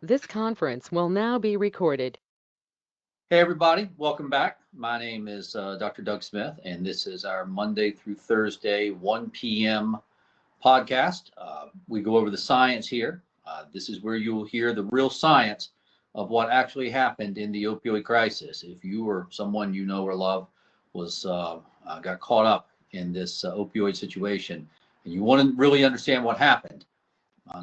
This conference will now be recorded. Hey, everybody, welcome back. My name is Dr. Doug Smith, and this is our Monday through Thursday, 1 p.m. podcast. We go over the science here. This is where you will hear the real science of what actually happened in the opioid crisis. If you or someone you know or love was got caught up in this opioid situation, and you want to really understand what happened,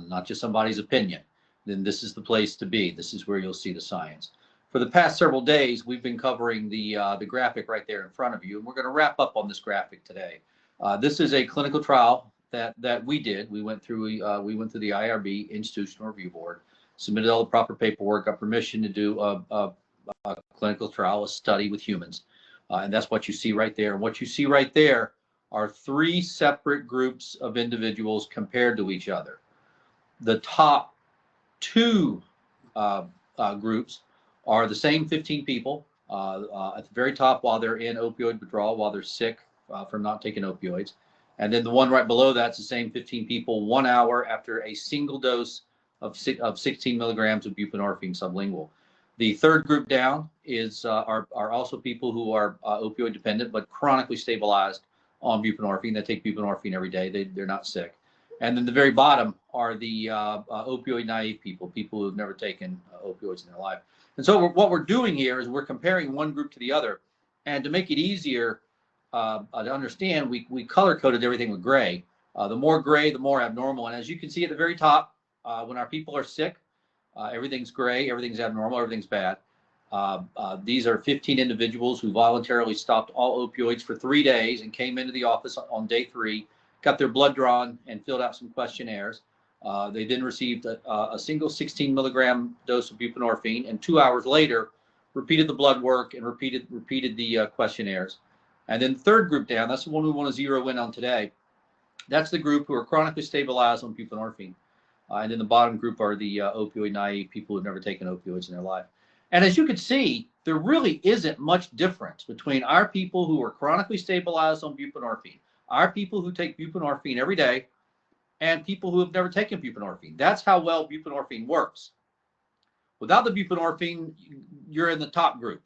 not just somebody's opinion, then this is the place to be. This is where you'll see the science. For the past several days, we've been covering the graphic right there in front of you, and we're going to wrap up on this graphic today. This is a clinical trial that we did. We went through the IRB, Institutional Review Board, submitted all the proper paperwork, got permission to do a clinical trial, a study with humans, and that's what you see right there. And what you see right there are three separate groups of individuals compared to each other. The top two groups are the same 15 people at the very top while they're in opioid withdrawal, while they're sick from not taking opioids. And then the one right below that's the same 15 people 1 hour after a single dose of 16 milligrams of buprenorphine sublingual. The third group down are also people who are opioid dependent but chronically stabilized on buprenorphine. They take buprenorphine every day. They're not sick. And then the very bottom are the opioid naive people who have never taken opioids in their life. And so what we're doing here is we're comparing one group to the other. And to make it easier to understand, we color coded everything with gray. The more gray, the more abnormal. And as you can see at the very top, when our people are sick, everything's gray, everything's abnormal, everything's bad. These are 15 individuals who voluntarily stopped all opioids for 3 days and came into the office on day 3, got their blood drawn and filled out some questionnaires. They then received a single 16 milligram dose of buprenorphine, and 2 hours later repeated the blood work and repeated the questionnaires. And then the third group down, that's the one we want to zero in on today. That's the group who are chronically stabilized on buprenorphine. And then the bottom group are the opioid naive people who've never taken opioids in their life. And as you can see, there really isn't much difference between our people who are chronically stabilized on buprenorphine, our people who take buprenorphine every day, and people who have never taken buprenorphine. That's how well buprenorphine works. Without the buprenorphine, you're in the top group.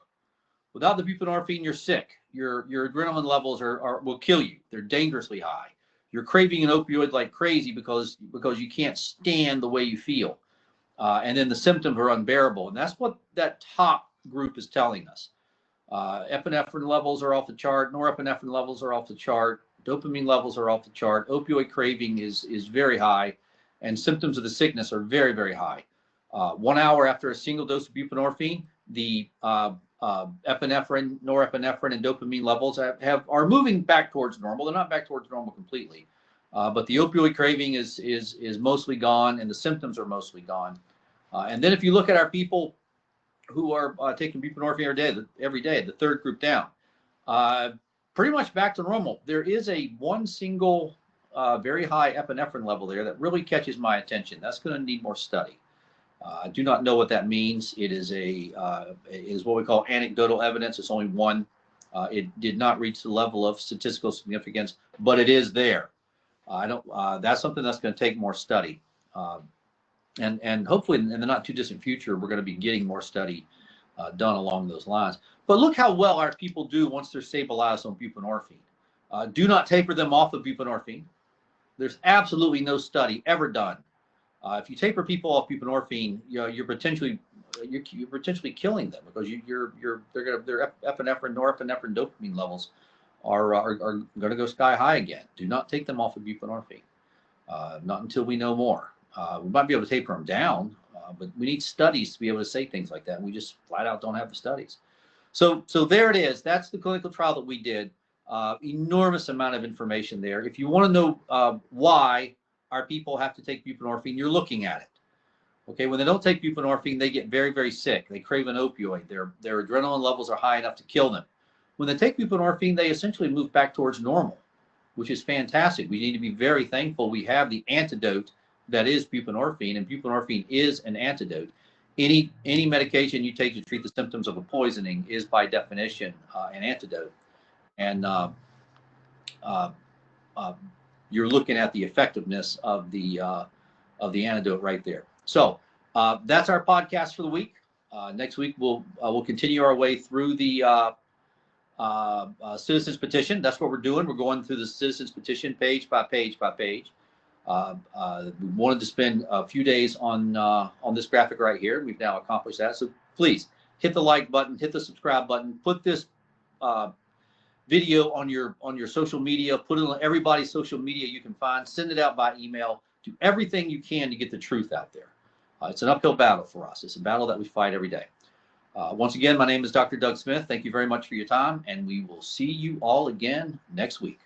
Without the buprenorphine, you're sick. Your adrenaline levels will kill you. They're dangerously high. You're craving an opioid like crazy because you can't stand the way you feel. And then the symptoms are unbearable. And that's what that top group is telling us. Epinephrine levels are off the chart. Norepinephrine levels are off the chart. Dopamine levels are off the chart. Opioid craving is very high, and symptoms of the sickness are very, very high. 1 hour after a single dose of buprenorphine, the epinephrine, norepinephrine, and dopamine levels are moving back towards normal. They're not back towards normal completely, but the opioid craving is mostly gone, and the symptoms are mostly gone. And then if you look at our people who are taking buprenorphine every day, the third group down, pretty much back to normal. There is one single very high epinephrine level there that really catches my attention. That's going to need more study. I do not know what that means. It is what we call anecdotal evidence. It's only one. It did not reach the level of statistical significance, but it is there. That's something that's going to take more study. And hopefully in the not too distant future, we're going to be getting more study done along those lines. But look how well our people do once they're stabilized on buprenorphine. Do not taper them off of buprenorphine. There's absolutely no study ever done. If you taper people off buprenorphine, you're potentially killing them because their epinephrine, norepinephrine, dopamine levels are going to go sky high again. Do not take them off of buprenorphine. Not until we know more. We might be able to taper them down, but we need studies to be able to say things like that. And we just flat out don't have the studies. So there it is. That's the clinical trial that we did. Enormous amount of information there. If you want to know why our people have to take buprenorphine, you're looking at it. Okay, when they don't take buprenorphine, they get very, very sick. They crave an opioid. Their adrenaline levels are high enough to kill them. When they take buprenorphine, they essentially move back towards normal, which is fantastic. We need to be very thankful we have the antidote that is buprenorphine, and buprenorphine is an antidote. Any medication you take to treat the symptoms of a poisoning is by definition an antidote. And you're looking at the effectiveness of the antidote right there. So That's our podcast for the week. Next week, we'll continue our way through the citizens petition. That's what we're doing. We're going through the citizens petition page by page by page. We wanted to spend a few days on this graphic right here. We've now accomplished that. So please hit the like button, hit the subscribe button, put this video on your social media, put it on everybody's social media you can find, send it out by email, do everything you can to get the truth out there. It's an uphill battle for us. It's a battle that we fight every day. Once again, my name is Dr. Doug Smith. Thank you very much for your time, and we will see you all again next week.